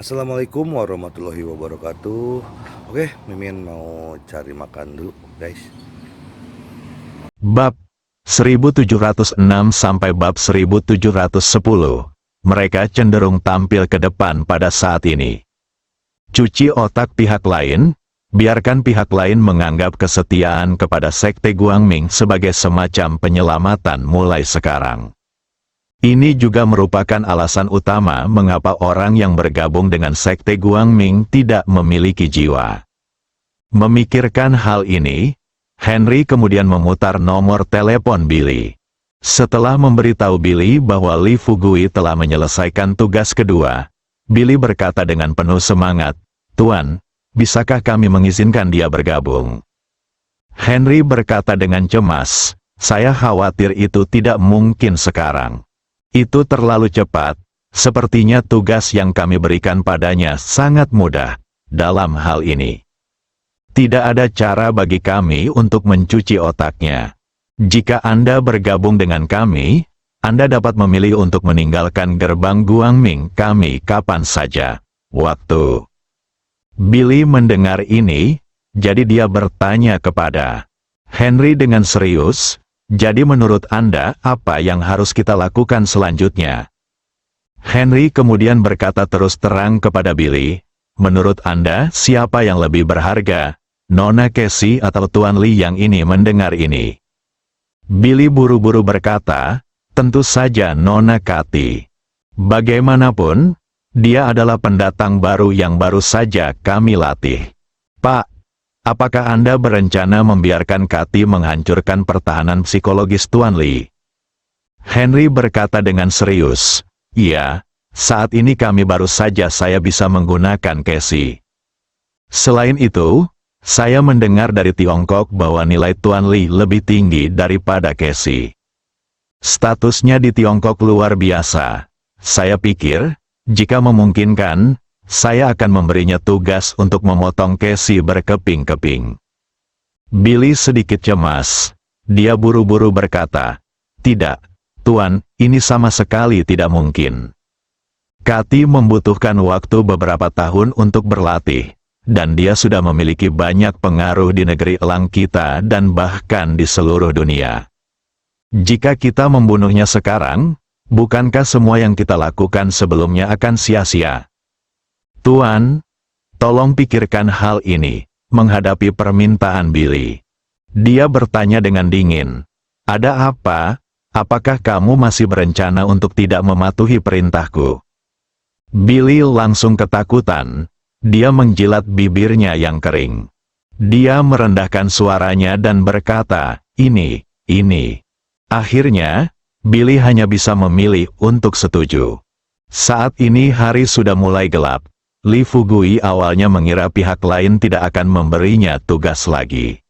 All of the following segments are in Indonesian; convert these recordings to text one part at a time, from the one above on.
Assalamualaikum warahmatullahi wabarakatuh. Oke, Mimin mau cari makan dulu, guys. Bab 1706 sampai bab 1710. Mereka cenderung tampil ke depan pada saat ini. Cuci otak pihak lain, biarkan pihak lain menganggap kesetiaan kepada Sekte Guangming sebagai semacam penyelamatan mulai sekarang. Ini juga merupakan alasan utama mengapa orang yang bergabung dengan Sekte Guangming tidak memiliki jiwa. Memikirkan hal ini, Henry kemudian memutar nomor telepon Billy. Setelah memberitahu Billy bahwa Li Fugui telah menyelesaikan tugas kedua, Billy berkata dengan penuh semangat, "Tuan, bisakah kami mengizinkan dia bergabung?" Henry berkata dengan cemas, "Saya khawatir itu tidak mungkin sekarang. Itu terlalu cepat, sepertinya tugas yang kami berikan padanya sangat mudah dalam hal ini. Tidak ada cara bagi kami untuk mencuci otaknya. Jika Anda bergabung dengan kami, Anda dapat memilih untuk meninggalkan gerbang Guangming kami kapan saja. Waktu." Billy mendengar ini, jadi dia bertanya kepada Henry dengan serius, "Jadi menurut Anda, apa yang harus kita lakukan selanjutnya?" Henry kemudian berkata terus terang kepada Billy, "Menurut Anda, siapa yang lebih berharga, Nona Casey atau Tuan Li?" Yang ini mendengar ini, Billy buru-buru berkata, "Tentu saja Nona Kati. Bagaimanapun, dia adalah pendatang baru yang baru saja kami latih." "Pak, apakah Anda berencana membiarkan Kati menghancurkan pertahanan psikologis Tuan Li?" Henry berkata dengan serius, "Iya, saat ini kami baru saja saya bisa menggunakan Casey. Selain itu, saya mendengar dari Tiongkok bahwa nilai Tuan Li lebih tinggi daripada Casey. Statusnya di Tiongkok luar biasa. Saya pikir, jika memungkinkan, saya akan memberinya tugas untuk memotong Casey berkeping-keping." Billy sedikit cemas. Dia buru-buru berkata, "Tidak, Tuan, ini sama sekali tidak mungkin. Kati membutuhkan waktu beberapa tahun untuk berlatih, dan dia sudah memiliki banyak pengaruh di negeri elang kita dan bahkan di seluruh dunia. Jika kita membunuhnya sekarang, bukankah semua yang kita lakukan sebelumnya akan sia-sia? Tuan, tolong pikirkan hal ini." Menghadapi permintaan Billy, dia bertanya dengan dingin, "Ada apa? Apakah kamu masih berencana untuk tidak mematuhi perintahku?" Billy langsung ketakutan. Dia menjilat bibirnya yang kering. Dia merendahkan suaranya dan berkata, ini. Akhirnya, Billy hanya bisa memilih untuk setuju. Saat ini hari sudah mulai gelap. Li Fugui awalnya mengira pihak lain tidak akan memberinya tugas lagi.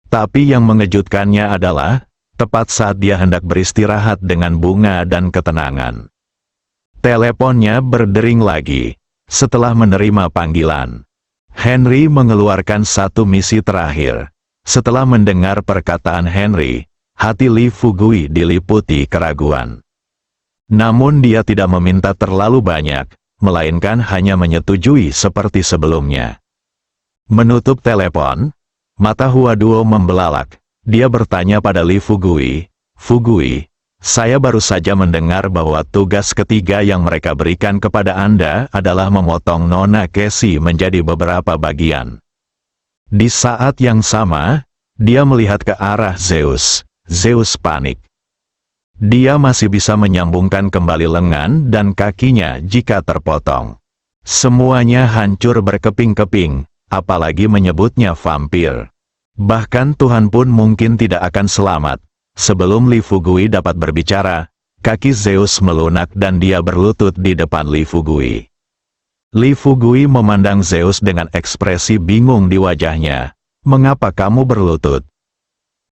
Tapi yang mengejutkannya adalah, tepat saat dia hendak beristirahat dengan bunga dan ketenangan, teleponnya berdering lagi. Setelah menerima panggilan, Henry mengeluarkan satu misi terakhir. Setelah mendengar perkataan Henry, hati Li Fugui diliputi keraguan. Namun dia tidak meminta terlalu banyak, melainkan hanya menyetujui seperti sebelumnya. Menutup telepon, mata Hua Duo membelalak. Dia bertanya pada Li Fugui, "Fugui, saya baru saja mendengar bahwa tugas ketiga yang mereka berikan kepada Anda adalah memotong Nona Casey menjadi beberapa bagian." Di saat yang sama, dia melihat ke arah Zeus. Zeus panik. Dia masih bisa menyambungkan kembali lengan dan kakinya jika terpotong. Semuanya hancur berkeping-keping, apalagi menyebutnya vampir. Bahkan Tuhan pun mungkin tidak akan selamat. Sebelum Li Fugui dapat berbicara, kaki Zeus melunak dan dia berlutut di depan Li Fugui. Li Fugui memandang Zeus dengan ekspresi bingung di wajahnya. "Mengapa kamu berlutut?"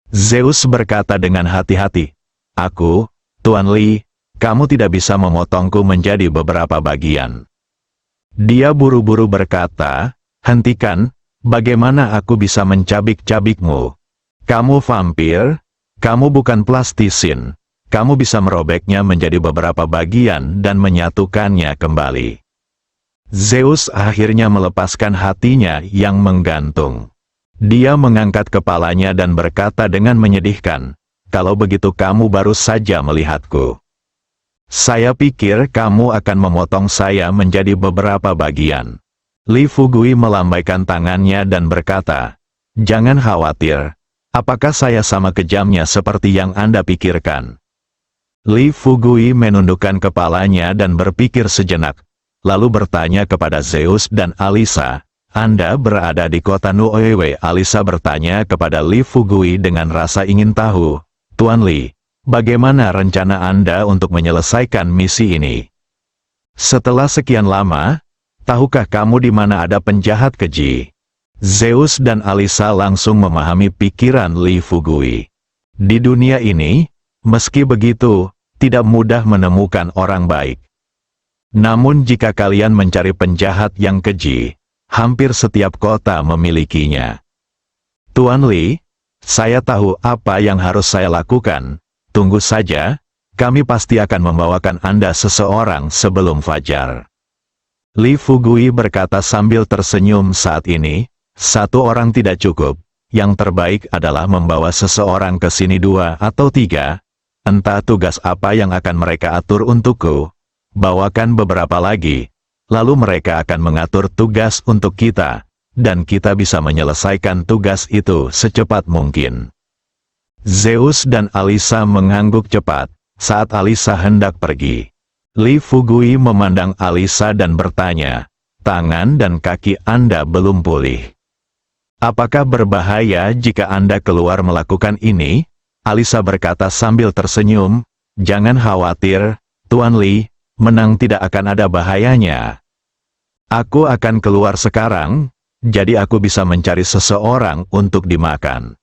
Zeus berkata dengan hati-hati, "Aku, Tuan Li, kamu tidak bisa memotongku menjadi beberapa bagian." Dia buru-buru berkata, "Hentikan, bagaimana aku bisa mencabik-cabikmu? Kamu vampir, kamu bukan plastisin. Kamu bisa merobeknya menjadi beberapa bagian dan menyatukannya kembali." Zeus akhirnya melepaskan hatinya yang menggantung. Dia mengangkat kepalanya dan berkata dengan menyedihkan, "Kalau begitu kamu baru saja melihatku. Saya pikir kamu akan memotong saya menjadi beberapa bagian." Li Fugui melambaikan tangannya dan berkata, "Jangan khawatir. Apakah saya sama kejamnya seperti yang Anda pikirkan?" Li Fugui menundukkan kepalanya dan berpikir sejenak, lalu bertanya kepada Zeus dan Alisa, "Anda berada di kota Nuoewe?" Alisa bertanya kepada Li Fugui dengan rasa ingin tahu, "Tuan Li, bagaimana rencana Anda untuk menyelesaikan misi ini? Setelah sekian lama, tahukah kamu di mana ada penjahat keji?" Zeus dan Alisa langsung memahami pikiran Li Fugui. Di dunia ini, meski begitu, tidak mudah menemukan orang baik. Namun jika kalian mencari penjahat yang keji, hampir setiap kota memilikinya. "Tuan Li, saya tahu apa yang harus saya lakukan. Tunggu saja, kami pasti akan membawakan Anda seseorang sebelum fajar." Li Fugui berkata sambil tersenyum, "Saat ini, satu orang tidak cukup. Yang terbaik adalah membawa seseorang ke sini 2 atau 3. Entah tugas apa yang akan mereka atur untukku. Bawakan beberapa lagi, lalu mereka akan mengatur tugas untuk kita, dan kita bisa menyelesaikan tugas itu secepat mungkin." Zeus dan Alisa mengangguk cepat saat Alisa hendak pergi. Li Fugui memandang Alisa dan bertanya, "Tangan dan kaki Anda belum pulih. Apakah berbahaya jika Anda keluar melakukan ini?" Alisa berkata sambil tersenyum, "Jangan khawatir, Tuan Li. Menang tidak akan ada bahayanya. Aku akan keluar sekarang, jadi aku bisa mencari seseorang untuk dimakan.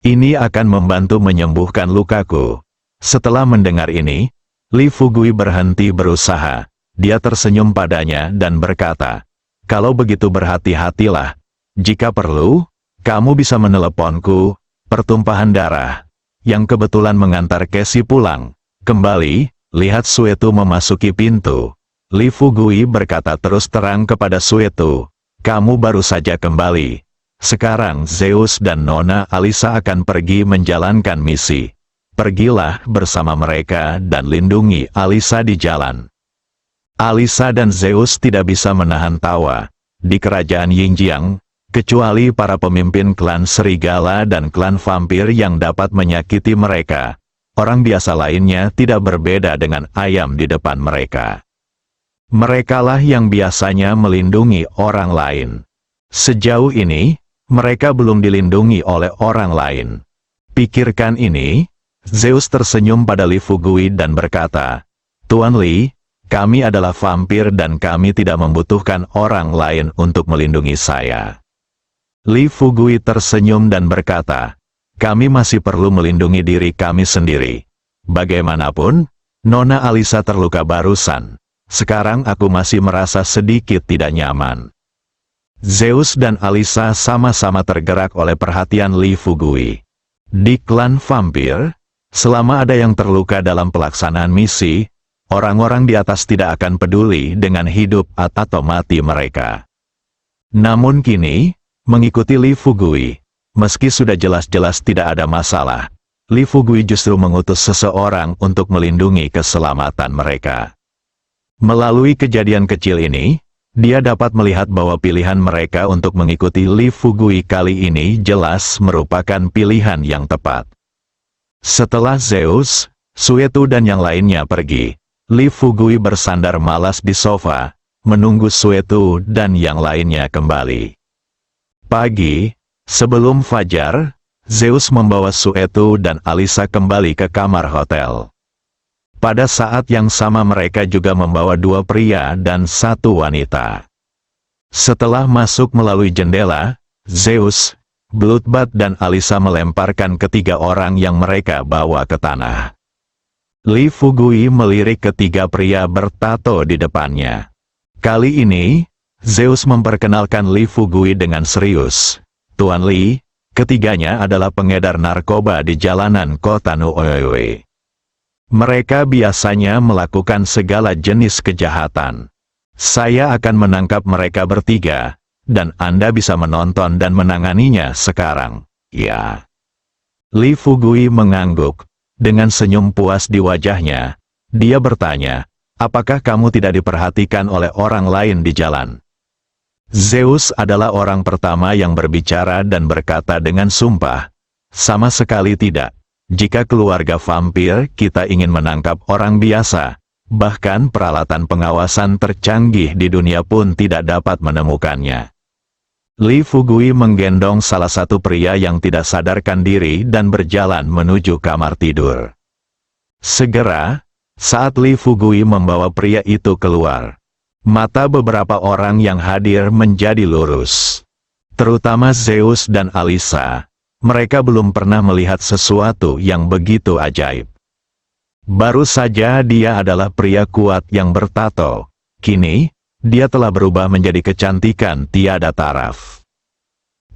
Ini akan membantu menyembuhkan lukaku." Setelah mendengar ini, Li Fugui berhenti berusaha. Dia tersenyum padanya dan berkata, "Kalau begitu berhati-hatilah. Jika perlu, kamu bisa meneleponku, pertumpahan darah, yang kebetulan mengantar Cassie pulang. Kembali." Lihat Suetu memasuki pintu. Li Fugui berkata terus terang kepada Suetu, "Kamu baru saja kembali. Sekarang Zeus dan Nona Alisa akan pergi menjalankan misi. Pergilah bersama mereka dan lindungi Alisa di jalan." Alisa dan Zeus tidak bisa menahan tawa. Di kerajaan Yingjiang, kecuali para pemimpin klan serigala dan klan vampir yang dapat menyakiti mereka, orang biasa lainnya tidak berbeda dengan ayam di depan mereka. Merekalah yang biasanya melindungi orang lain. Sejauh ini, mereka belum dilindungi oleh orang lain. Pikirkan ini. Zeus tersenyum pada Li Fugui dan berkata, "Tuan Li, kami adalah vampir dan kami tidak membutuhkan orang lain untuk melindungi saya." Li Fugui tersenyum dan berkata, "Kami masih perlu melindungi diri kami sendiri. Bagaimanapun, Nona Alisa terluka barusan. Sekarang aku masih merasa sedikit tidak nyaman." Zeus dan Alisa sama-sama tergerak oleh perhatian Li Fugui. Di klan vampir, selama ada yang terluka dalam pelaksanaan misi, orang-orang di atas tidak akan peduli dengan hidup atau mati mereka. Namun kini, mengikuti Li Fugui, meski sudah jelas-jelas tidak ada masalah, Li Fugui justru mengutus seseorang untuk melindungi keselamatan mereka. Melalui kejadian kecil ini, dia dapat melihat bahwa pilihan mereka untuk mengikuti Li Fugui kali ini jelas merupakan pilihan yang tepat. Setelah Zeus, Suetu dan yang lainnya pergi, Li Fugui bersandar malas di sofa, menunggu Suetu dan yang lainnya kembali. Pagi, sebelum fajar, Zeus membawa Suetu dan Alisa kembali ke kamar hotel. Pada saat yang sama mereka juga membawa 2 pria dan 1 wanita. Setelah masuk melalui jendela, Zeus, Bloodbath dan Alisa melemparkan ketiga orang yang mereka bawa ke tanah. Li Fugui melirik ketiga pria bertato di depannya. Kali ini, Zeus memperkenalkan Li Fugui dengan serius. "Tuan Li, ketiganya adalah pengedar narkoba di jalanan kota Nuoewe. Mereka biasanya melakukan segala jenis kejahatan. Saya akan menangkap mereka bertiga, dan Anda bisa menonton dan menanganinya sekarang. Ya. Li Fugui mengangguk. Dengan senyum puas di wajahnya, dia bertanya, apakah kamu tidak diperhatikan oleh orang lain di jalan? Zeus adalah orang pertama yang berbicara dan berkata dengan sumpah, sama sekali tidak. Jika keluarga vampir kita ingin menangkap orang biasa, bahkan peralatan pengawasan tercanggih di dunia pun tidak dapat menemukannya. Li Fugui menggendong salah satu pria yang tidak sadarkan diri dan berjalan menuju kamar tidur. Segera, saat Li Fugui membawa pria itu keluar, mata beberapa orang yang hadir menjadi lurus. Terutama Zeus dan Alisa, mereka belum pernah melihat sesuatu yang begitu ajaib. Baru saja dia adalah pria kuat yang bertato. Kini, dia telah berubah menjadi kecantikan tiada taraf.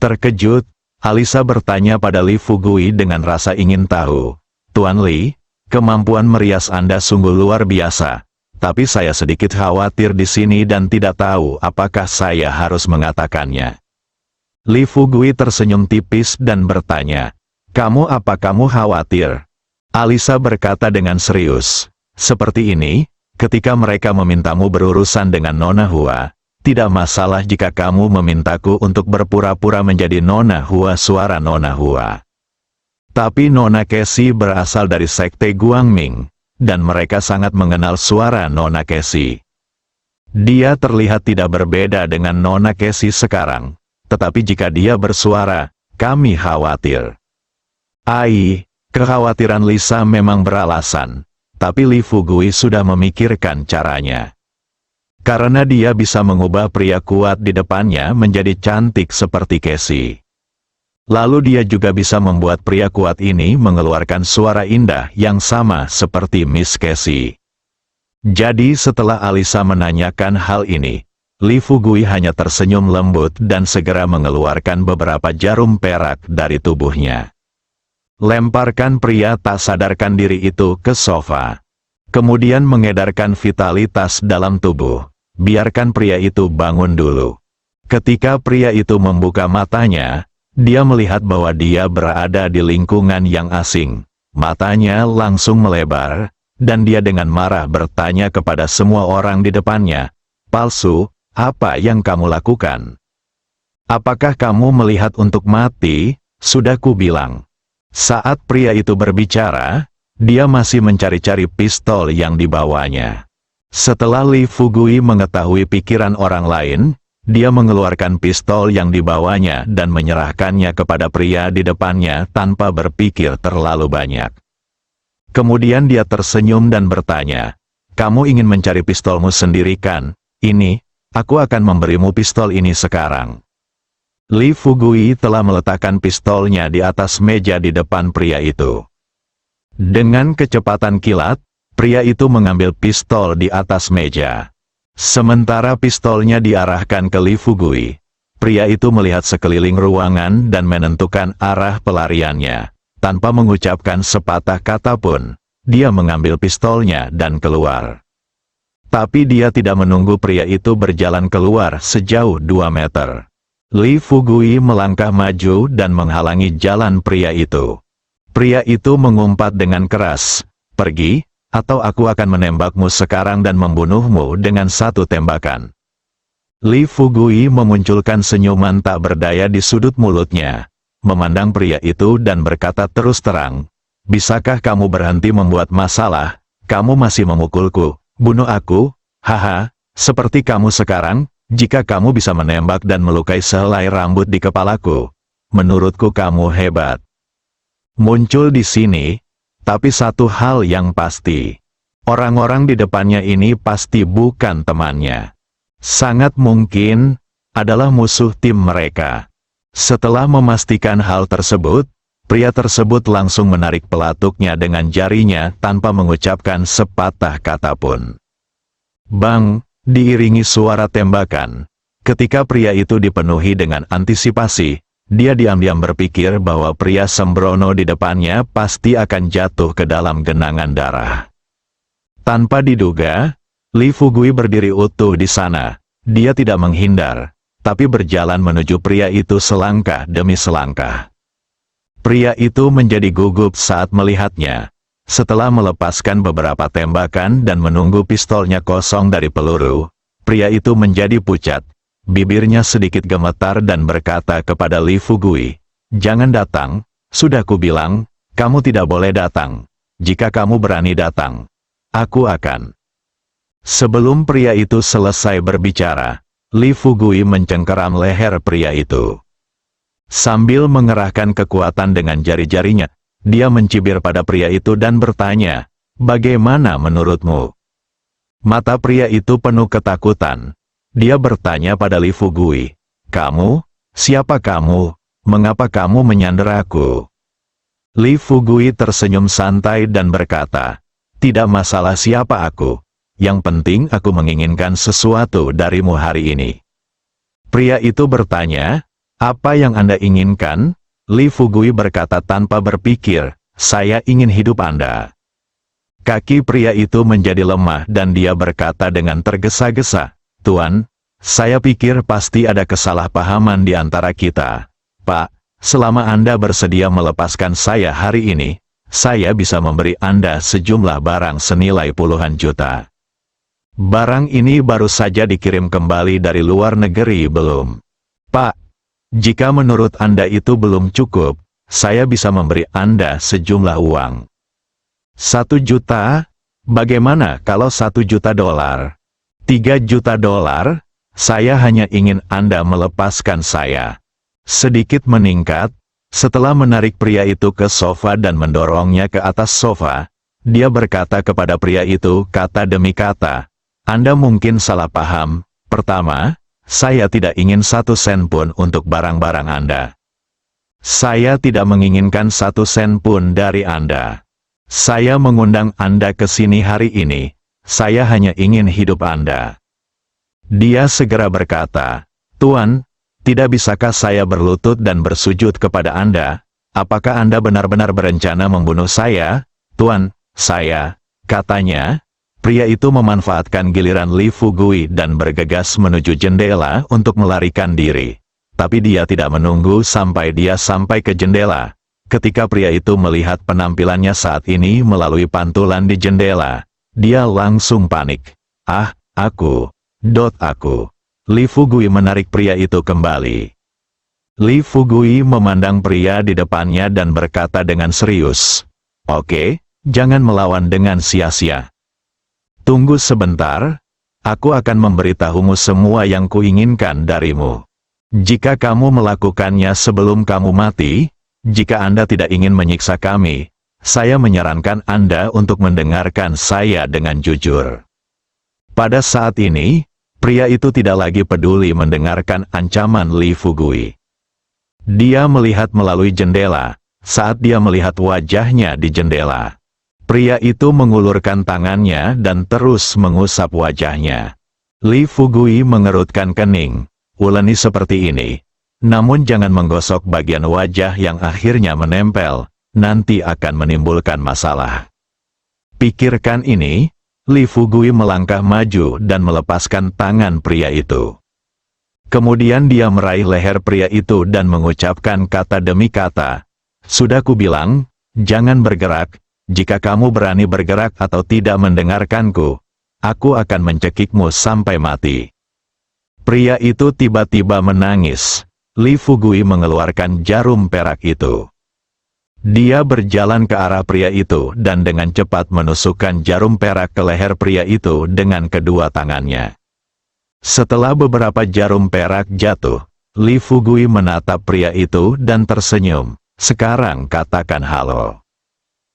Terkejut, Alisa bertanya pada Li Fugui dengan rasa ingin tahu. Tuan Li, kemampuan merias Anda sungguh luar biasa. Tapi saya sedikit khawatir di sini dan tidak tahu apakah saya harus mengatakannya. Li Fugui tersenyum tipis dan bertanya, apa kamu khawatir? Alisa berkata dengan serius, seperti ini, ketika mereka memintamu berurusan dengan Nona Hua, tidak masalah jika kamu memintaku untuk berpura-pura menjadi Nona Hua suara Nona Hua. Tapi Nona Cassie berasal dari sekte Guangming, dan mereka sangat mengenal suara Nona Cassie. Dia terlihat tidak berbeda dengan Nona Cassie sekarang, tetapi jika dia bersuara, kami khawatir. Kekhawatiran Lisa memang beralasan, tapi Li Fugui sudah memikirkan caranya. Karena dia bisa mengubah pria kuat di depannya menjadi cantik seperti Cassie. Lalu dia juga bisa membuat pria kuat ini mengeluarkan suara indah yang sama seperti Miss Cassie. Jadi setelah Alisa menanyakan hal ini, Li Fugui hanya tersenyum lembut dan segera mengeluarkan beberapa jarum perak dari tubuhnya. Lemparkan pria tak sadarkan diri itu ke sofa. Kemudian mengedarkan vitalitas dalam tubuh. Biarkan pria itu bangun dulu. Ketika pria itu membuka matanya, dia melihat bahwa dia berada di lingkungan yang asing. Matanya langsung melebar, dan dia dengan marah bertanya kepada semua orang di depannya, palsu, apa yang kamu lakukan? Apakah kamu melihat untuk mati? Sudah kubilang. Saat pria itu berbicara, dia masih mencari-cari pistol yang dibawanya. Setelah Li Fugui mengetahui pikiran orang lain, dia mengeluarkan pistol yang dibawanya dan menyerahkannya kepada pria di depannya tanpa berpikir terlalu banyak. Kemudian dia tersenyum dan bertanya, kamu ingin mencari pistolmu sendiri kan? Ini, aku akan memberimu pistol ini sekarang. Li Fugui telah meletakkan pistolnya di atas meja di depan pria itu. Dengan kecepatan kilat, pria itu mengambil pistol di atas meja. Sementara pistolnya diarahkan ke Li Fugui, pria itu melihat sekeliling ruangan dan menentukan arah pelariannya. Tanpa mengucapkan sepatah kata pun, dia mengambil pistolnya dan keluar. Tapi dia tidak menunggu pria itu berjalan keluar sejauh 2 meter. Li Fugui melangkah maju dan menghalangi jalan pria itu. Pria itu mengumpat dengan keras, pergi, atau aku akan menembakmu sekarang dan membunuhmu dengan satu tembakan. Li Fugui memunculkan senyuman tak berdaya di sudut mulutnya, memandang pria itu dan berkata terus terang, bisakah kamu berhenti membuat masalah? Kamu masih memukulku, bunuh aku, haha, seperti kamu sekarang. Jika kamu bisa menembak dan melukai sehelai rambut di kepalaku, menurutku kamu hebat. Muncul di sini, tapi satu hal yang pasti, orang-orang di depannya ini pasti bukan temannya. Sangat mungkin adalah musuh tim mereka. Setelah memastikan hal tersebut, pria tersebut langsung menarik pelatuknya dengan jarinya tanpa mengucapkan sepatah kata pun. Bang! Diiringi suara tembakan. Ketika pria itu dipenuhi dengan antisipasi, dia diam-diam berpikir bahwa pria sembrono di depannya pasti akan jatuh ke dalam genangan darah. Tanpa diduga, Li Fugui berdiri utuh di sana. Dia tidak menghindar, tapi berjalan menuju pria itu selangkah demi selangkah. Pria itu menjadi gugup saat melihatnya. Setelah melepaskan beberapa tembakan dan menunggu pistolnya kosong dari peluru, pria itu menjadi pucat. Bibirnya sedikit gemetar dan berkata kepada Li Fugui, "Jangan datang, sudah kubilang, kamu tidak boleh datang. Jika kamu berani datang, aku akan..." Sebelum pria itu selesai berbicara, Li Fugui mencengkeram leher pria itu. Sambil mengerahkan kekuatan dengan jari-jarinya, dia mencibir pada pria itu dan bertanya, "Bagaimana menurutmu?" Mata pria itu penuh ketakutan. Dia bertanya pada Li Fugui, "Kamu? Siapa kamu? Mengapa kamu menyandera aku?" Li Fugui tersenyum santai dan berkata, "Tidak masalah siapa aku. Yang penting aku menginginkan sesuatu darimu hari ini." Pria itu bertanya, "Apa yang Anda inginkan?" Li Fugui berkata tanpa berpikir, "Saya ingin hidup Anda." Kaki pria itu menjadi lemah dan dia berkata dengan tergesa-gesa, "Tuan, saya pikir pasti ada kesalahpahaman di antara kita. Pak, selama Anda bersedia melepaskan saya hari ini, saya bisa memberi Anda sejumlah barang senilai puluhan juta. Barang ini baru saja dikirim kembali dari luar negeri belum. Pak, jika menurut Anda itu belum cukup, saya bisa memberi Anda sejumlah uang. 1 juta? Bagaimana kalau 1 juta dolar? 3 juta dolar? Saya hanya ingin Anda melepaskan saya." Sedikit meningkat, setelah menarik pria itu ke sofa dan mendorongnya ke atas sofa, dia berkata kepada pria itu kata demi kata, "Anda mungkin salah paham. Pertama, saya tidak ingin 1 sen pun untuk barang-barang Anda. Saya tidak menginginkan 1 sen pun dari Anda. Saya mengundang Anda ke sini hari ini. Saya hanya ingin hidup Anda." Dia segera berkata, "Tuan, tidak bisakah saya berlutut dan bersujud kepada Anda? Apakah Anda benar-benar berencana membunuh saya?" "Tuan, saya..." katanya. Pria itu memanfaatkan giliran Li Fugui dan bergegas menuju jendela untuk melarikan diri. Tapi dia tidak menunggu sampai dia sampai ke jendela. Ketika pria itu melihat penampilannya saat ini melalui pantulan di jendela, dia langsung panik. "Ah, aku. Aku." Li Fugui menarik pria itu kembali. Li Fugui memandang pria di depannya dan berkata dengan serius, "Oke, jangan melawan dengan sia-sia. Tunggu sebentar, aku akan memberitahumu semua yang kuinginkan darimu. Jika kamu melakukannya sebelum kamu mati, jika Anda tidak ingin menyiksa kami, saya menyarankan Anda untuk mendengarkan saya dengan jujur." Pada saat ini, pria itu tidak lagi peduli mendengarkan ancaman Li Fugui. Dia melihat melalui jendela. Saat dia melihat wajahnya di jendela, pria itu mengulurkan tangannya dan terus mengusap wajahnya. Li Fugui mengerutkan kening. "Uleni seperti ini. Namun jangan menggosok bagian wajah yang akhirnya menempel, nanti akan menimbulkan masalah." Pikirkan ini, Li Fugui melangkah maju dan melepaskan tangan pria itu. Kemudian dia meraih leher pria itu dan mengucapkan kata demi kata, "Sudah kubilang, jangan bergerak. Jika kamu berani bergerak atau tidak mendengarkanku, aku akan mencekikmu sampai mati." Pria itu tiba-tiba menangis. Li Fugui mengeluarkan jarum perak itu. Dia berjalan ke arah pria itu dan dengan cepat menusukkan jarum perak ke leher pria itu dengan kedua tangannya. Setelah beberapa jarum perak jatuh, Li Fugui menatap pria itu dan tersenyum. "Sekarang katakan halo."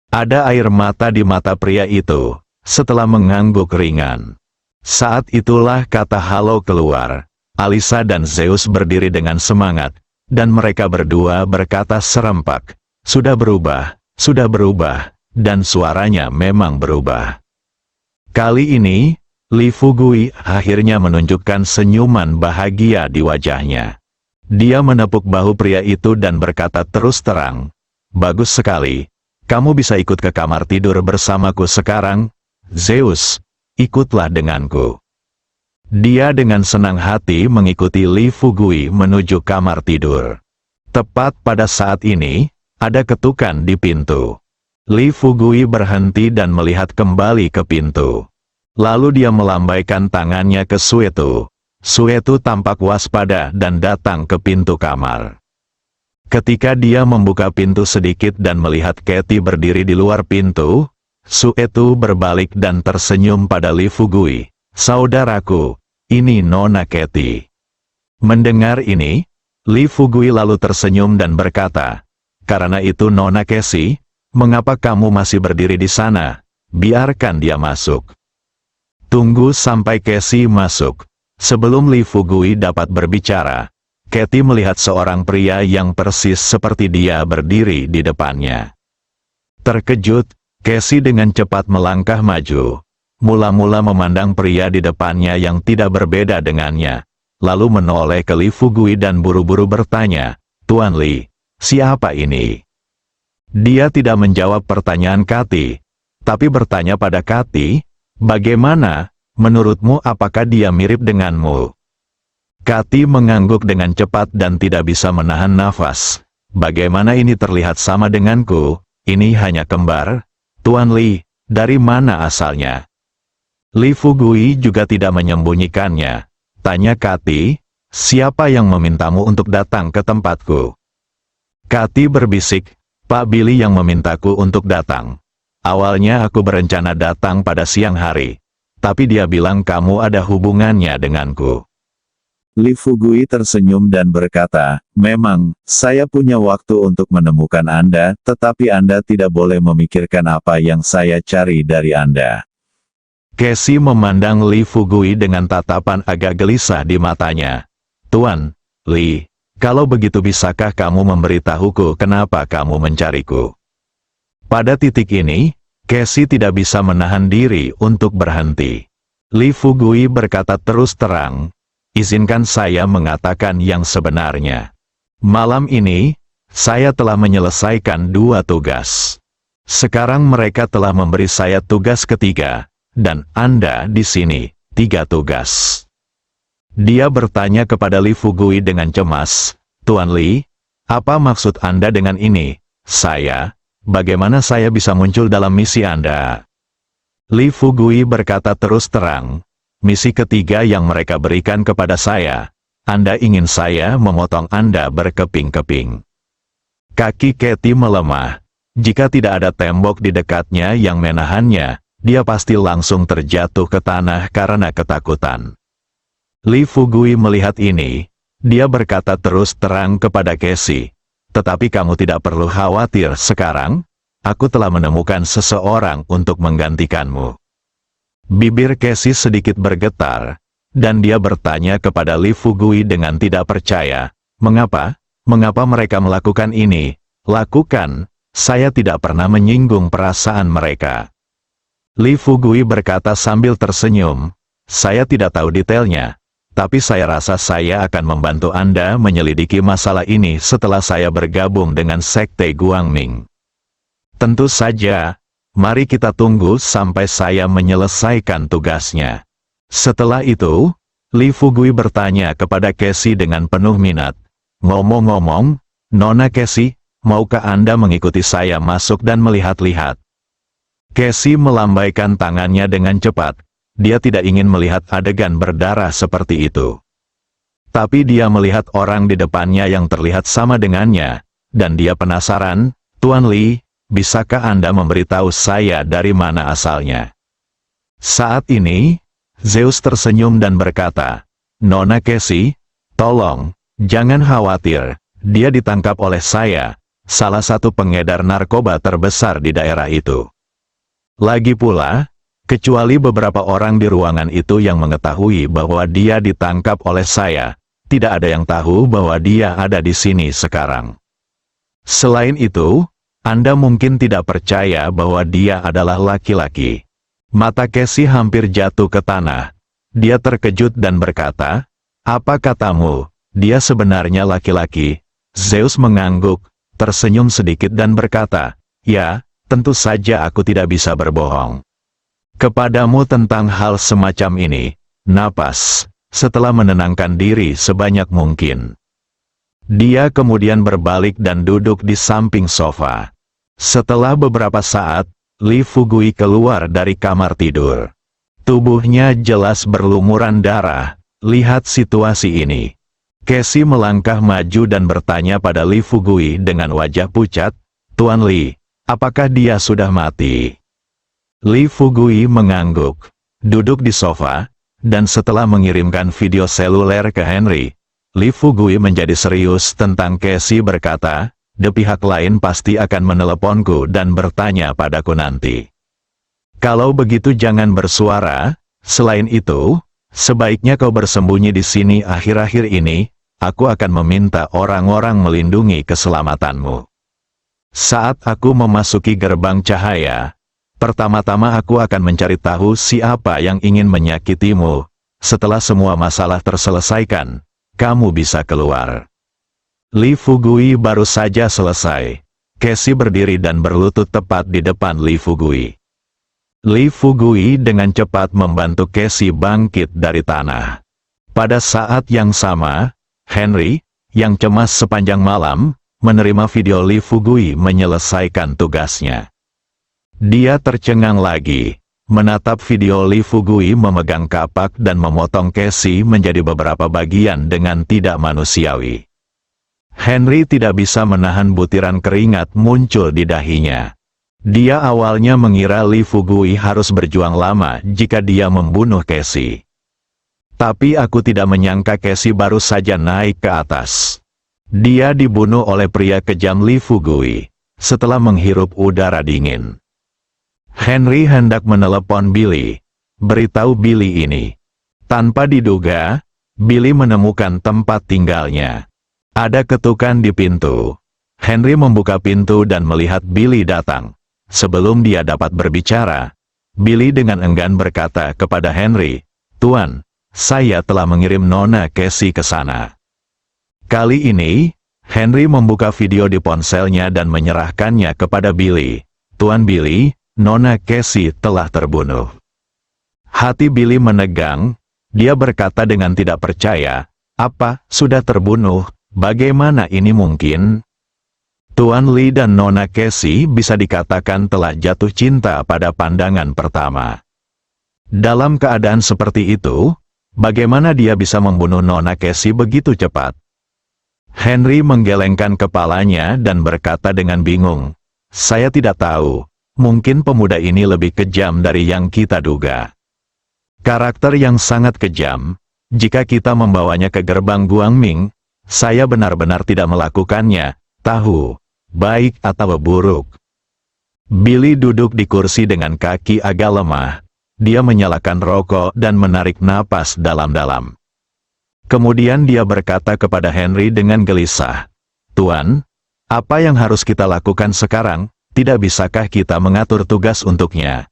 Ada air mata di mata pria itu, setelah mengangguk ringan. Saat itulah kata halo keluar. Alisa dan Zeus berdiri dengan semangat, dan mereka berdua berkata serempak, sudah berubah, dan suaranya memang berubah. Kali ini, Li Fugui akhirnya menunjukkan senyuman bahagia di wajahnya. Dia menepuk bahu pria itu dan berkata terus terang, "Bagus sekali. Kamu bisa ikut ke kamar tidur bersamaku sekarang, Zeus. ikutlah denganku." Dia dengan senang hati mengikuti Li Fugui menuju kamar tidur. Tepat pada saat ini, ada ketukan di pintu. Li Fugui berhenti dan melihat kembali ke pintu. Lalu dia melambaikan tangannya ke Suetu. Suetu tampak waspada dan datang ke pintu kamar. Ketika dia membuka pintu sedikit dan melihat Katie berdiri di luar pintu, Suetu berbalik dan tersenyum pada Li Fugui. "Saudaraku, ini Nona Katie." Mendengar ini, Li Fugui lalu tersenyum dan berkata, "Karena itu Nona Katie, mengapa kamu masih berdiri di sana? Biarkan dia masuk." Tunggu sampai Katie masuk. Sebelum Li Fugui dapat berbicara, Katie melihat seorang pria yang persis seperti dia berdiri di depannya. Terkejut, Katie dengan cepat melangkah maju. Mula-mula memandang pria di depannya yang tidak berbeda dengannya, lalu menoleh ke Li Fugui dan buru-buru bertanya, "Tuan Li, siapa ini?" Dia tidak menjawab pertanyaan Katie, tapi bertanya pada Katie, "Bagaimana, menurutmu apakah dia mirip denganmu?" Katie mengangguk dengan cepat dan tidak bisa menahan nafas. "Bagaimana ini terlihat sama denganku? Ini hanya kembar. Tuan Li, dari mana asalnya?" Li Fugui juga tidak menyembunyikannya. Tanya Katie, "Siapa yang memintamu untuk datang ke tempatku?" Katie berbisik, "Pak Billy yang memintaku untuk datang. Awalnya aku berencana datang pada siang hari, tapi dia bilang kamu ada hubungannya denganku." Li Fugui tersenyum dan berkata, "Memang, saya punya waktu untuk menemukan Anda, tetapi Anda tidak boleh memikirkan apa yang saya cari dari Anda." Katie memandang Li Fugui dengan tatapan agak gelisah di matanya. "Tuan Li, kalau begitu bisakah kamu memberitahuku kenapa kamu mencariku?" Pada titik ini, Katie tidak bisa menahan diri untuk berhenti. Li Fugui berkata terus terang, "Izinkan saya mengatakan yang sebenarnya. Malam ini, saya telah menyelesaikan 2 tugas. Sekarang mereka telah memberi saya tugas ketiga, dan Anda di sini, 3 tugas." Dia bertanya kepada Li Fugui dengan cemas, "Tuan Li, apa maksud Anda dengan ini? Bagaimana saya bisa muncul dalam misi Anda?" Li Fugui berkata terus terang, "Misi ketiga yang mereka berikan kepada saya, Anda ingin saya memotong Anda berkeping-keping." Kaki Katie melemah. Jika tidak ada tembok di dekatnya yang menahannya, dia pasti langsung terjatuh ke tanah karena ketakutan. Li Fugui melihat ini, dia berkata terus terang kepada Katie, "Tetapi kamu tidak perlu khawatir sekarang, aku telah menemukan seseorang untuk menggantikanmu." Bibir Katie sedikit bergetar, dan dia bertanya kepada Li Fugui dengan tidak percaya, "Mengapa? Mengapa mereka melakukan ini?" "Lakukan, saya tidak pernah menyinggung perasaan mereka." Li Fugui berkata sambil tersenyum, "Saya tidak tahu detailnya, tapi saya rasa saya akan membantu Anda menyelidiki masalah ini setelah saya bergabung dengan Sekte Guangming. Tentu saja, mari kita tunggu sampai saya menyelesaikan tugasnya." Setelah itu, Li Fugui bertanya kepada Katie dengan penuh minat, "Ngomong-ngomong, Nona Katie, maukah Anda mengikuti saya masuk dan melihat-lihat?" Katie melambaikan tangannya dengan cepat. Dia tidak ingin melihat adegan berdarah seperti itu. Tapi dia melihat orang di depannya yang terlihat sama dengannya, dan dia penasaran, "Tuan Li, bisakah Anda memberitahu saya dari mana asalnya?" Saat ini, Zeus tersenyum dan berkata, "Nona Katie, tolong, jangan khawatir, dia ditangkap oleh saya, salah satu pengedar narkoba terbesar di daerah itu. Lagi pula, kecuali beberapa orang di ruangan itu yang mengetahui bahwa dia ditangkap oleh saya, tidak ada yang tahu bahwa dia ada di sini sekarang. Selain itu, Anda mungkin tidak percaya bahwa dia adalah laki-laki." Mata Katie hampir jatuh ke tanah. Dia terkejut dan berkata, "Apa katamu, dia sebenarnya laki-laki?" Zeus mengangguk, tersenyum sedikit dan berkata, "Ya, tentu saja aku tidak bisa berbohong." Kepadamu tentang hal semacam ini, napas, setelah menenangkan diri sebanyak mungkin. Dia kemudian berbalik dan duduk di samping sofa. Setelah beberapa saat, Lee Fugui keluar dari kamar tidur. Tubuhnya jelas berlumuran darah. Lihat situasi ini. Casey melangkah maju dan bertanya pada Lee Fugui dengan wajah pucat, "Tuan Lee, apakah dia sudah mati?" Lee Fugui mengangguk, duduk di sofa, dan setelah mengirimkan video seluler ke Henry, Lee Fugui menjadi serius tentang Casey berkata, "De pihak lain pasti akan meneleponku dan bertanya padaku nanti. Kalau begitu jangan bersuara, selain itu, sebaiknya kau bersembunyi di sini akhir-akhir ini, aku akan meminta orang-orang melindungi keselamatanmu. Saat aku memasuki gerbang cahaya, pertama-tama aku akan mencari tahu siapa yang ingin menyakitimu. Setelah semua masalah terselesaikan, kamu bisa keluar." Lee Fugui baru saja selesai. Casey berdiri dan berlutut tepat di depan Lee Fugui. Lee Fugui dengan cepat membantu Casey bangkit dari tanah. Pada saat yang sama, Henry, yang cemas sepanjang malam, menerima video Lee Fugui menyelesaikan tugasnya. Dia tercengang lagi, menatap video Lee Fugui memegang kapak dan memotong Casey menjadi beberapa bagian dengan tidak manusiawi. Henry tidak bisa menahan butiran keringat muncul di dahinya. Dia awalnya mengira Lee Fugui harus berjuang lama jika dia membunuh Casey. Tapi aku tidak menyangka Casey baru saja naik ke atas. Dia dibunuh oleh pria kejam Lee Fugui, setelah menghirup udara dingin. Henry hendak menelepon Billy. Beritahu Billy ini. Tanpa diduga, Billy menemukan tempat tinggalnya. Ada ketukan di pintu. Henry membuka pintu dan melihat Billy datang. Sebelum dia dapat berbicara, Billy dengan enggan berkata kepada Henry, "Tuan, saya telah mengirim Nona Casey ke sana." Kali ini, Henry membuka video di ponselnya dan menyerahkannya kepada Billy. "Tuan Billy, Nona Casey telah terbunuh." Hati Billy menegang, dia berkata dengan tidak percaya, "Apa, sudah terbunuh? Bagaimana ini mungkin?" Tuan Lee dan Nona Casey bisa dikatakan telah jatuh cinta pada pandangan pertama. Dalam keadaan seperti itu, bagaimana dia bisa membunuh Nona Casey begitu cepat? Henry menggelengkan kepalanya dan berkata dengan bingung, "Saya tidak tahu, mungkin pemuda ini lebih kejam dari yang kita duga. Karakter yang sangat kejam. Jika kita membawanya ke gerbang Guangming, saya benar-benar tidak melakukannya, tahu, baik atau buruk." Billy duduk di kursi dengan kaki agak lemah. Dia menyalakan rokok dan menarik napas dalam-dalam. Kemudian dia berkata kepada Henry dengan gelisah, "Tuan, apa yang harus kita lakukan sekarang? Tidak bisakah kita mengatur tugas untuknya?"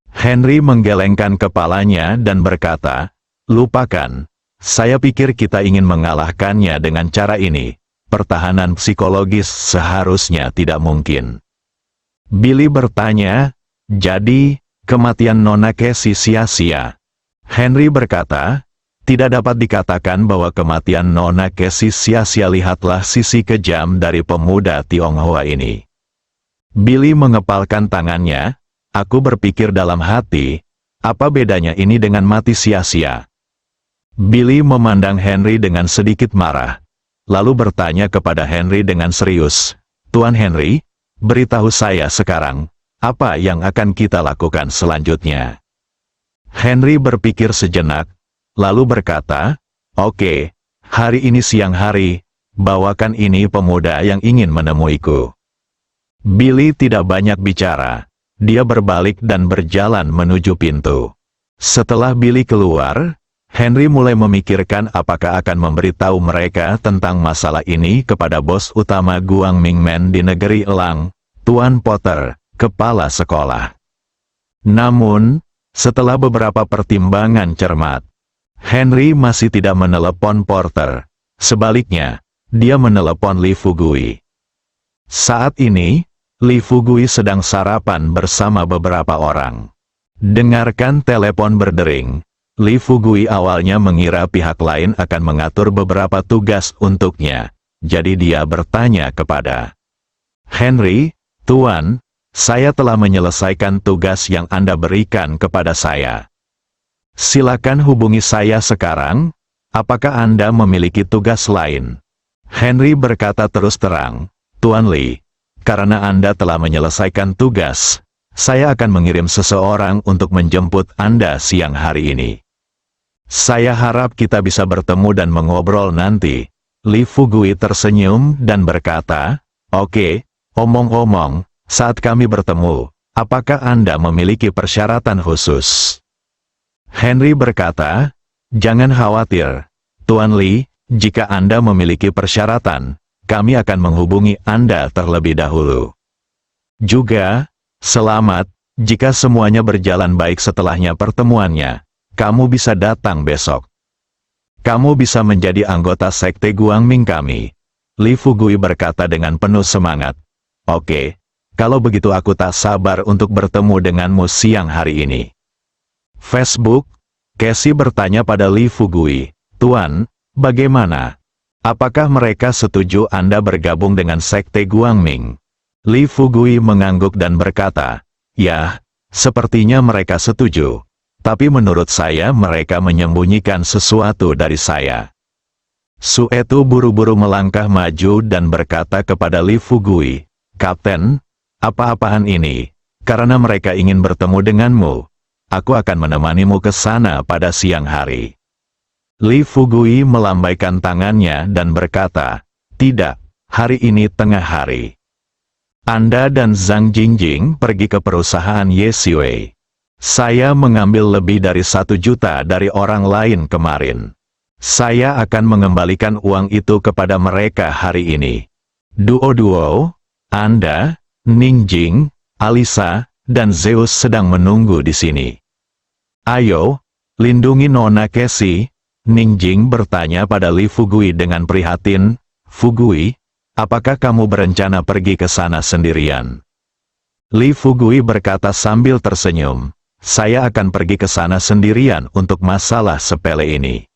Henry menggelengkan kepalanya dan berkata, "Lupakan. Saya pikir kita ingin mengalahkannya dengan cara ini. Pertahanan psikologis seharusnya tidak mungkin." Billy bertanya, "Jadi, kematian Nona Casey sia-sia?" Henry berkata, "Tidak dapat dikatakan bahwa kematian Nona Casey sia-sia. Lihatlah sisi kejam dari pemuda Tionghoa ini." Billy mengepalkan tangannya. Aku berpikir dalam hati, apa bedanya ini dengan mati sia-sia? Billy memandang Henry dengan sedikit marah, lalu bertanya kepada Henry dengan serius, "Tuan Henry, beritahu saya sekarang, apa yang akan kita lakukan selanjutnya?" Henry berpikir sejenak, lalu berkata, "Oke, hari ini siang hari, bawakan ini pemuda yang ingin menemuiku." Billy tidak banyak bicara. Dia berbalik dan berjalan menuju pintu. Setelah Billy keluar, Henry mulai memikirkan apakah akan memberitahu mereka tentang masalah ini kepada bos utama Guangming Men di negeri Elang, Tuan Potter, kepala sekolah. Namun, setelah beberapa pertimbangan cermat, Henry masih tidak menelepon Porter. Sebaliknya, dia menelepon Lee Fugui. Saat ini, Lee Fugui sedang sarapan bersama beberapa orang. Dengarkan telepon berdering. Li Fugui awalnya mengira pihak lain akan mengatur beberapa tugas untuknya. Jadi dia bertanya kepada Henry, Tuan, saya telah menyelesaikan tugas yang Anda berikan kepada saya. Silakan hubungi saya sekarang. Apakah Anda memiliki tugas lain? Henry berkata terus terang, Tuan Li, karena Anda telah menyelesaikan tugas, saya akan mengirim seseorang untuk menjemput Anda siang hari ini. Saya harap kita bisa bertemu dan mengobrol nanti. Li Fugui tersenyum dan berkata, Oke, omong-omong, saat kami bertemu, apakah Anda memiliki persyaratan khusus? Henry berkata, Jangan khawatir, Tuan Li, jika Anda memiliki persyaratan, kami akan menghubungi Anda terlebih dahulu. Juga, selamat, jika semuanya berjalan baik setelahnya pertemuannya, kamu bisa datang besok. Kamu bisa menjadi anggota sekte Guangming kami. Li Fugui berkata dengan penuh semangat. Oke, kalau begitu aku tak sabar untuk bertemu denganmu siang hari ini. Facebook, Casey bertanya pada Li Fugui, Tuan, bagaimana? Apakah mereka setuju Anda bergabung dengan sekte Guangming? Li Fugui mengangguk dan berkata, Ya, sepertinya mereka setuju. Tapi menurut saya mereka menyembunyikan sesuatu dari saya. Su Etu buru-buru melangkah maju dan berkata kepada Li Fugui, Kapten, apa-apaan ini? Karena mereka ingin bertemu denganmu. Aku akan menemanimu ke sana pada siang hari. Li Fugui melambaikan tangannya dan berkata, Tidak, hari ini tengah hari. Anda dan Zhang Jingjing pergi ke perusahaan Ye Xiwei. Saya mengambil lebih dari 1 juta dari orang lain kemarin. Saya akan mengembalikan uang itu kepada mereka hari ini. Duo-duo, Anda, Ningjing, Alisa, dan Zeus sedang menunggu di sini. Ayo, lindungi Nona Casey. Ningjing bertanya pada Li Fugui dengan prihatin, Fugui, apakah kamu berencana pergi ke sana sendirian? Li Fugui berkata sambil tersenyum, saya akan pergi ke sana sendirian untuk masalah sepele ini.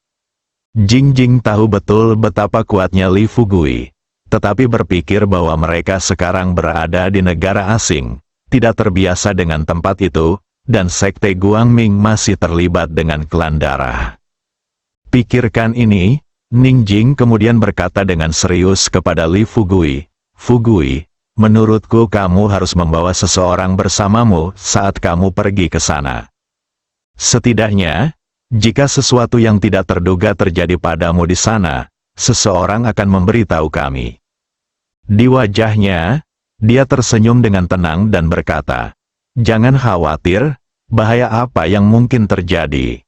Jingjing tahu betul betapa kuatnya Li Fugui, tetapi berpikir bahwa mereka sekarang berada di negara asing, tidak terbiasa dengan tempat itu, dan sekte Guangming masih terlibat dengan klan darah. Pikirkan ini, Ningjing kemudian berkata dengan serius kepada Li Fugui, Fugui, menurutku kamu harus membawa seseorang bersamamu saat kamu pergi ke sana. Setidaknya, jika sesuatu yang tidak terduga terjadi padamu di sana, seseorang akan memberitahu kami. Di wajahnya, dia tersenyum dengan tenang dan berkata, Jangan khawatir, bahaya apa yang mungkin terjadi.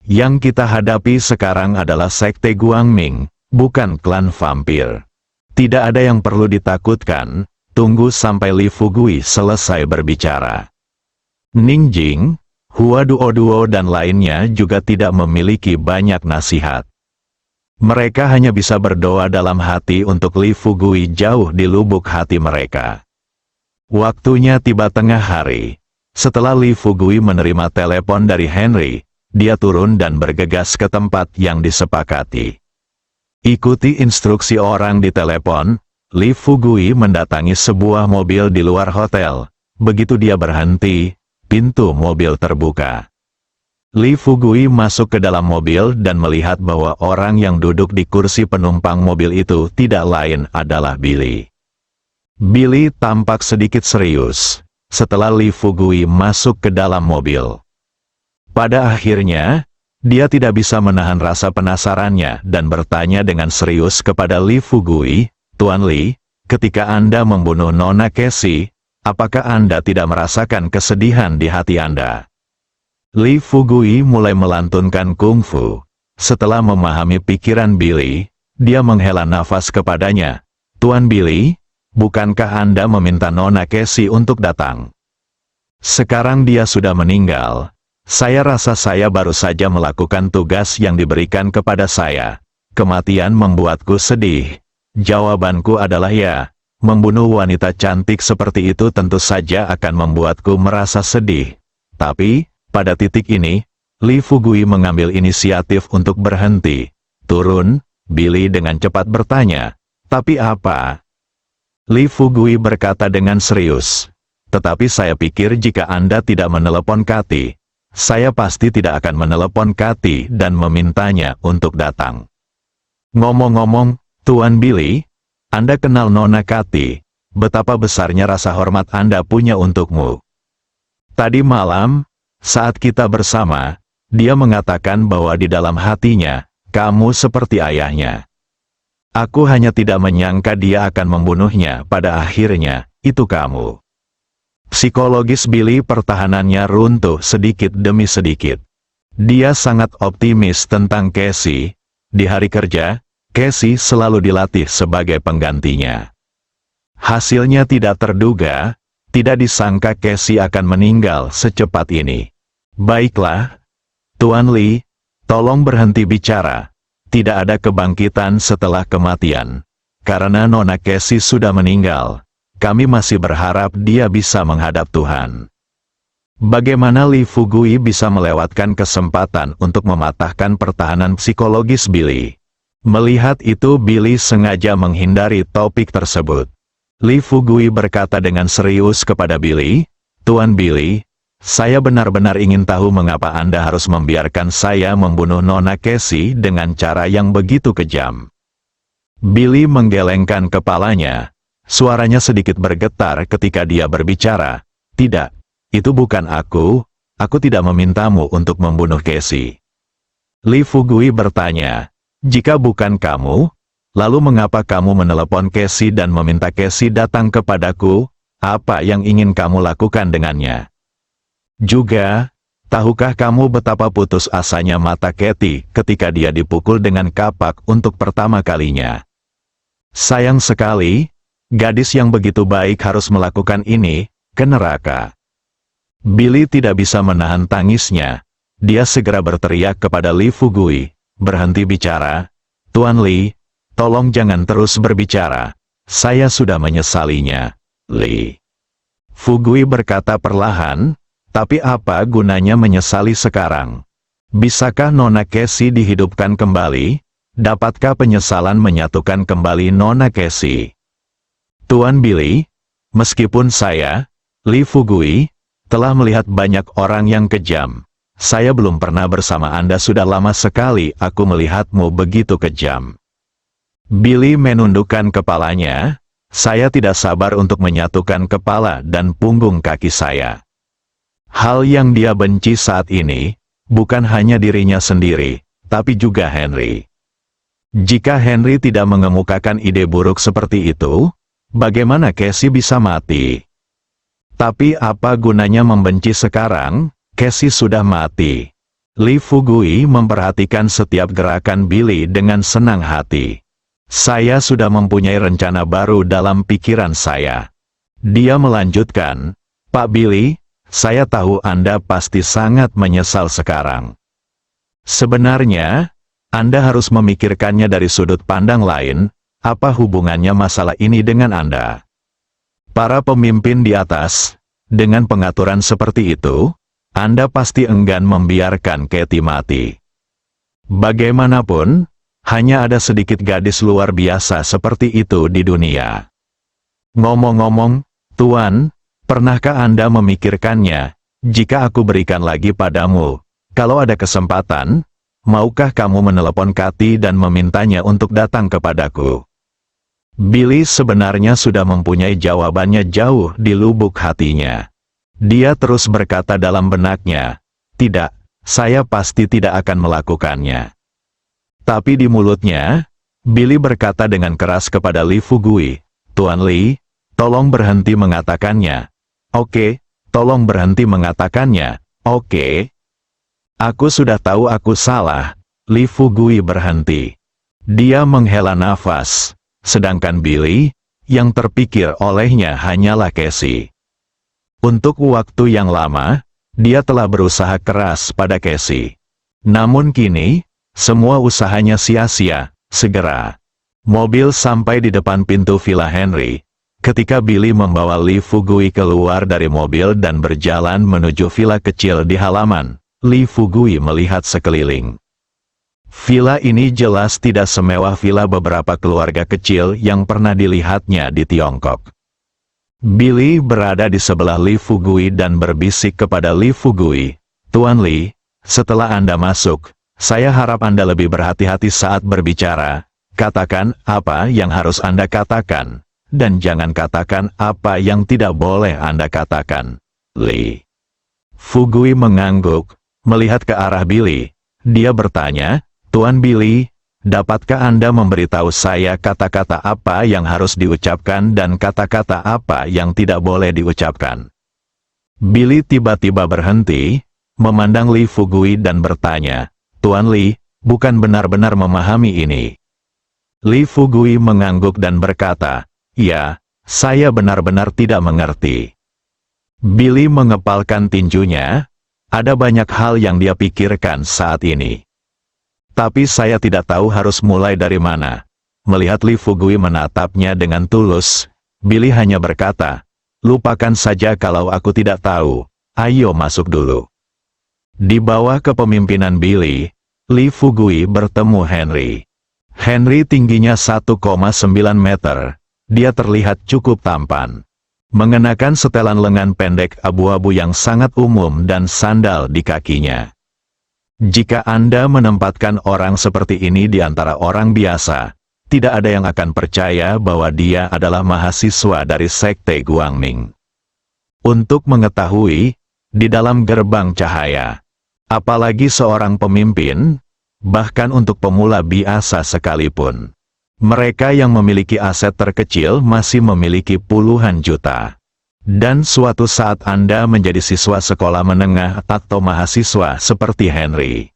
Yang kita hadapi sekarang adalah sekte Guangming, bukan klan vampir. Tidak ada yang perlu ditakutkan, tunggu sampai Li Fugui selesai berbicara. Ningjing, Hua Duo-duo dan lainnya juga tidak memiliki banyak nasihat. Mereka hanya bisa berdoa dalam hati untuk Li Fugui jauh di lubuk hati mereka. Waktunya tiba tengah hari. Setelah Li Fugui menerima telepon dari Henry, dia turun dan bergegas ke tempat yang disepakati. Ikuti instruksi orang di telepon, Li Fugui mendatangi sebuah mobil di luar hotel. Begitu dia berhenti, pintu mobil terbuka. Li Fugui masuk ke dalam mobil dan melihat bahwa orang yang duduk di kursi penumpang mobil itu tidak lain adalah Billy. Billy tampak sedikit serius setelah Li Fugui masuk ke dalam mobil. Pada akhirnya, dia tidak bisa menahan rasa penasarannya dan bertanya dengan serius kepada Li Fugui, Tuan Li, ketika Anda membunuh Nona Casey, apakah Anda tidak merasakan kesedihan di hati Anda? Li Fugui mulai melantunkan kungfu. Setelah memahami pikiran Billy, dia menghela nafas kepadanya. Tuan Billy, bukankah Anda meminta Nona Casey untuk datang? Sekarang dia sudah meninggal. Saya rasa saya baru saja melakukan tugas yang diberikan kepada saya. Kematian membuatku sedih. Jawabanku adalah ya, membunuh wanita cantik seperti itu tentu saja akan membuatku merasa sedih. Tapi, pada titik ini, Li Fugui mengambil inisiatif untuk berhenti. Turun, Billy dengan cepat bertanya, "Tapi apa?" Li Fugui berkata dengan serius, "Tetapi saya pikir jika Anda tidak menelepon Kathy, saya pasti tidak akan menelepon Kathy dan memintanya untuk datang." "Ngomong-ngomong, Tuan Billy, Anda kenal Nona Kathy, betapa besarnya rasa hormat Anda punya untukmu. Tadi malam, saat kita bersama, dia mengatakan bahwa di dalam hatinya, kamu seperti ayahnya. Aku hanya tidak menyangka dia akan membunuhnya pada akhirnya, itu kamu." Psikologis Billy pertahanannya runtuh sedikit demi sedikit. Dia sangat optimis tentang Casey. Di hari kerja, Casey selalu dilatih sebagai penggantinya. Hasilnya tidak terduga, tidak disangka Casey akan meninggal secepat ini. "Baiklah, Tuan Lee, tolong berhenti bicara. Tidak ada kebangkitan setelah kematian. Karena Nona Casey sudah meninggal, kami masih berharap dia bisa menghadap Tuhan." Bagaimana Li Fugui bisa melewatkan kesempatan untuk mematahkan pertahanan psikologis Billy? Melihat itu Billy sengaja menghindari topik tersebut. Li Fugui berkata dengan serius kepada Billy, "Tuan Billy, saya benar-benar ingin tahu mengapa Anda harus membiarkan saya membunuh Nona Casey dengan cara yang begitu kejam." Billy menggelengkan kepalanya. Suaranya sedikit bergetar ketika dia berbicara. "Tidak, itu bukan aku tidak memintamu untuk membunuh Casey." Li Fugui bertanya, "Jika bukan kamu, lalu mengapa kamu menelepon Casey dan meminta Casey datang kepadaku? Apa yang ingin kamu lakukan dengannya? Juga, tahukah kamu betapa putus asanya mata Kathy ketika dia dipukul dengan kapak untuk pertama kalinya? Sayang sekali, gadis yang begitu baik harus melakukan ini, ke neraka." Billy tidak bisa menahan tangisnya. Dia segera berteriak kepada Li Fugui, "Berhenti bicara. Tuan Li, tolong jangan terus berbicara. Saya sudah menyesalinya, Li." Fugui berkata perlahan, "Tapi apa gunanya menyesali sekarang? Bisakah Nona Casey dihidupkan kembali? Dapatkah penyesalan menyatukan kembali Nona Casey?" "Tuan Billy, meskipun saya, Li Fugui, telah melihat banyak orang yang kejam, saya belum pernah bersama Anda. Sudah lama sekali aku melihatmu begitu kejam." Billy menundukkan kepalanya. "Saya tidak sabar untuk menyatukan kepala dan punggung kaki saya." Hal yang dia benci saat ini, bukan hanya dirinya sendiri, tapi juga Henry. Jika Henry tidak mengemukakan ide buruk seperti itu, bagaimana Casey bisa mati? Tapi apa gunanya membenci sekarang? Casey sudah mati. Li Fugui memperhatikan setiap gerakan Billy dengan senang hati. "Saya sudah mempunyai rencana baru dalam pikiran saya." Dia melanjutkan, "Pak Billy, saya tahu Anda pasti sangat menyesal sekarang. Sebenarnya, Anda harus memikirkannya dari sudut pandang lain. Apa hubungannya masalah ini dengan Anda? Para pemimpin di atas, dengan pengaturan seperti itu, Anda pasti enggan membiarkan Kathy mati. Bagaimanapun, hanya ada sedikit gadis luar biasa seperti itu di dunia. Ngomong-ngomong, Tuan, pernahkah Anda memikirkannya, jika aku berikan lagi padamu, kalau ada kesempatan, maukah kamu menelepon Kathy dan memintanya untuk datang kepadaku?" Billy sebenarnya sudah mempunyai jawabannya jauh di lubuk hatinya. Dia terus berkata dalam benaknya, "Tidak, saya pasti tidak akan melakukannya." Tapi di mulutnya, Billy berkata dengan keras kepada Li Fugui, "Tuan Li, tolong berhenti mengatakannya. Oke, tolong berhenti mengatakannya, oke?" "Aku sudah tahu aku salah." Li Fugui berhenti. Dia menghela nafas, sedangkan Billy, yang terpikir olehnya hanyalah Casey. Untuk waktu yang lama, dia telah berusaha keras pada Casey. Namun kini, semua usahanya sia-sia. Segera, mobil sampai di depan pintu Villa Henry. Ketika Billy membawa Li Fugui keluar dari mobil dan berjalan menuju villa kecil di halaman, Li Fugui melihat sekeliling. Villa ini jelas tidak semewah villa beberapa keluarga kecil yang pernah dilihatnya di Tiongkok. Billy berada di sebelah Li Fugui dan berbisik kepada Li Fugui, "Tuan Li, setelah Anda masuk, saya harap Anda lebih berhati-hati saat berbicara. Katakan apa yang harus Anda katakan, dan jangan katakan apa yang tidak boleh Anda katakan." Li Fugui mengangguk, melihat ke arah Billy. Dia bertanya, "Tuan Billy, dapatkah Anda memberitahu saya kata-kata apa yang harus diucapkan dan kata-kata apa yang tidak boleh diucapkan?" Billy tiba-tiba berhenti, memandang Li Fugui dan bertanya, "Tuan Li, bukan benar-benar memahami ini?" Li Fugui mengangguk dan berkata, "Ya, saya benar-benar tidak mengerti." Billy mengepalkan tinjunya. Ada banyak hal yang dia pikirkan saat ini. "Tapi saya tidak tahu harus mulai dari mana." Melihat Li Fugui menatapnya dengan tulus, Billy hanya berkata, "Lupakan saja kalau aku tidak tahu, ayo masuk dulu." Di bawah kepemimpinan Billy, Li Fugui bertemu Henry. Henry tingginya 1,9 meter. Dia terlihat cukup tampan. Mengenakan setelan lengan pendek abu-abu yang sangat umum dan sandal di kakinya. Jika Anda menempatkan orang seperti ini di antara orang biasa, tidak ada yang akan percaya bahwa dia adalah mahasiswa dari Sekte Guangming. Untuk mengetahui, di dalam gerbang cahaya, apalagi seorang pemimpin, bahkan untuk pemula biasa sekalipun, mereka yang memiliki aset terkecil masih memiliki puluhan juta. Dan suatu saat Anda menjadi siswa sekolah menengah atau mahasiswa seperti Henry,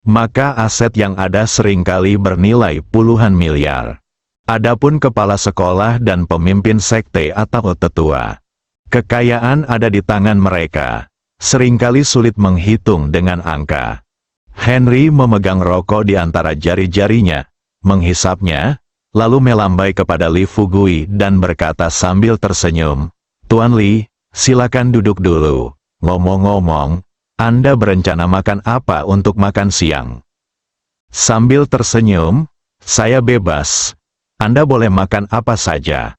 maka aset yang ada seringkali bernilai puluhan miliar. Adapun kepala sekolah dan pemimpin sekte atau tetua, kekayaan ada di tangan mereka, seringkali sulit menghitung dengan angka. Henry memegang rokok di antara jari-jarinya, menghisapnya, lalu melambai kepada Li Fugui dan berkata sambil tersenyum, "Tuan Li, silakan duduk dulu. Ngomong-ngomong, Anda berencana makan apa untuk makan siang?" Sambil tersenyum, "Saya bebas. Anda boleh makan apa saja."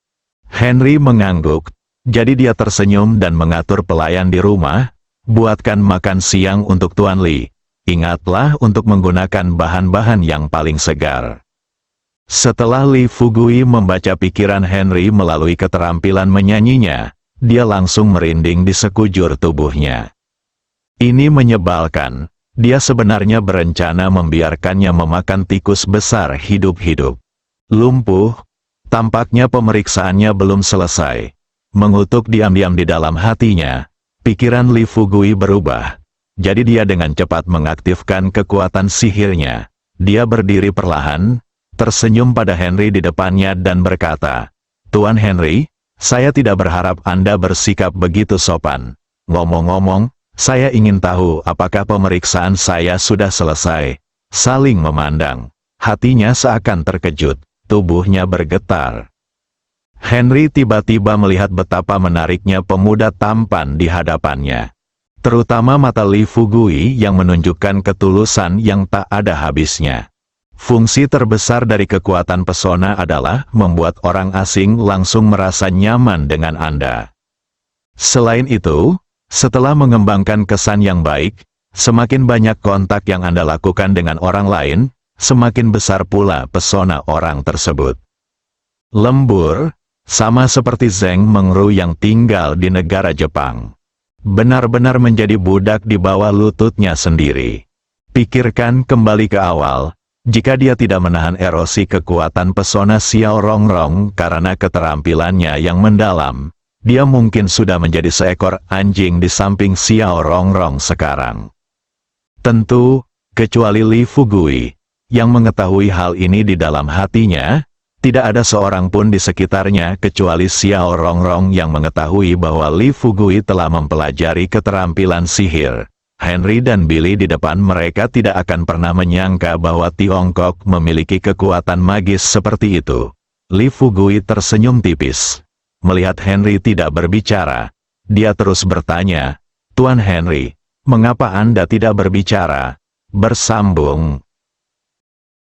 Henry mengangguk, jadi dia tersenyum dan mengatur pelayan di rumah, "Buatkan makan siang untuk Tuan Li. Ingatlah untuk menggunakan bahan-bahan yang paling segar." Setelah Li Fugui membaca pikiran Henry melalui keterampilan menyanyinya, dia langsung merinding di sekujur tubuhnya. Ini menyebalkan. Dia sebenarnya berencana membiarkannya memakan tikus besar hidup-hidup. Lumpuh, tampaknya pemeriksaannya belum selesai. Mengutuk diam-diam di dalam hatinya, pikiran Li Fugui berubah. Jadi dia dengan cepat mengaktifkan kekuatan sihirnya. Dia berdiri perlahan, tersenyum pada Henry di depannya dan berkata, "Tuan Henry, saya tidak berharap Anda bersikap begitu sopan. Ngomong-ngomong, saya ingin tahu apakah pemeriksaan saya sudah selesai." Saling memandang. Hatinya seakan terkejut, tubuhnya bergetar. Henry tiba-tiba melihat betapa menariknya pemuda tampan di hadapannya. Terutama mata Li Fugui yang menunjukkan ketulusan yang tak ada habisnya. Fungsi terbesar dari kekuatan pesona adalah membuat orang asing langsung merasa nyaman dengan Anda. Selain itu, setelah mengembangkan kesan yang baik, semakin banyak kontak yang Anda lakukan dengan orang lain, semakin besar pula pesona orang tersebut. Lembur, sama seperti Zheng Mengru yang tinggal di negara Jepang. Benar-benar menjadi budak di bawah lututnya sendiri. Pikirkan kembali ke awal, jika dia tidak menahan erosi kekuatan pesona Xiao Rongrong karena keterampilannya yang mendalam, dia mungkin sudah menjadi seekor anjing di samping Xiao Rongrong sekarang. Tentu, kecuali Li Fugui, yang mengetahui hal ini di dalam hatinya, tidak ada seorang pun di sekitarnya kecuali Xiao Rongrong yang mengetahui bahwa Li Fugui telah mempelajari keterampilan sihir. Henry dan Billy di depan mereka tidak akan pernah menyangka bahwa Tiongkok memiliki kekuatan magis seperti itu. Li Fugui tersenyum tipis. Melihat Henry tidak berbicara, dia terus bertanya, "Tuan Henry, mengapa Anda tidak berbicara?" Bersambung,